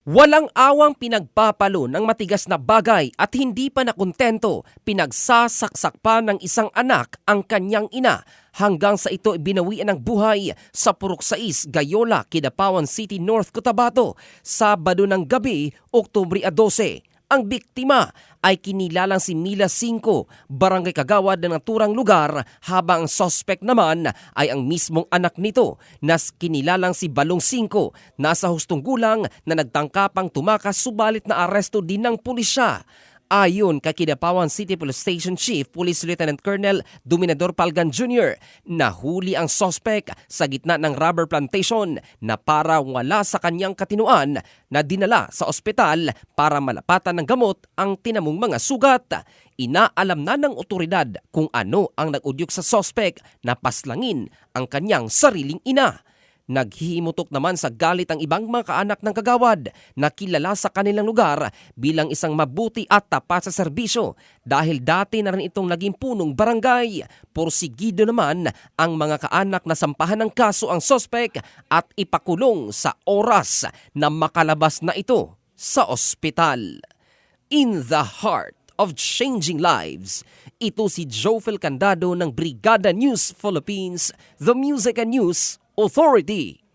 Walang awang pinagpapalo ng matigas na bagay at hindi pa nakontento, pinagsasaksak pa ng isang anak ang kanyang ina hanggang sa ito binawian ng buhay sa Purok 6, Gayola, Kidapawan City, North Cotabato, Sabado ng gabi, Oktubre 12. Ang biktima ay kinilalang si Mila 5, barangay Kagawad ng naturang lugar, habang ang suspect naman ay ang mismong anak nito na kinilalang si Balong 5, nasa hustong gulang na nagtangkapang tumakas subalit na aresto din ng pulisya. Ayon kay Kidapawan City Police Station Chief Police Lieutenant Colonel Dominador Palgan Jr., nahuli ang suspect sa gitna ng rubber plantation na para wala sa kanyang katinuan na dinala sa ospital para malapatan ng gamot ang tinamong mga sugat. Inaalam na ng otoridad kung ano ang nag-udyok sa suspect na paslangin ang kanyang sariling ina. Naghihimutok naman sa galit ang ibang mga kaanak ng kagawad na kilala sa kanilang lugar bilang isang mabuti at tapat sa serbisyo dahil dati na rin itong naging punong barangay. Porsigido naman ang mga kaanak na sampahan ng kaso ang sospek at ipakulong sa oras na makalabas na ito sa ospital. In the heart of changing lives, ito si Jofel Candado ng Brigada News Philippines, the Music and News Authority.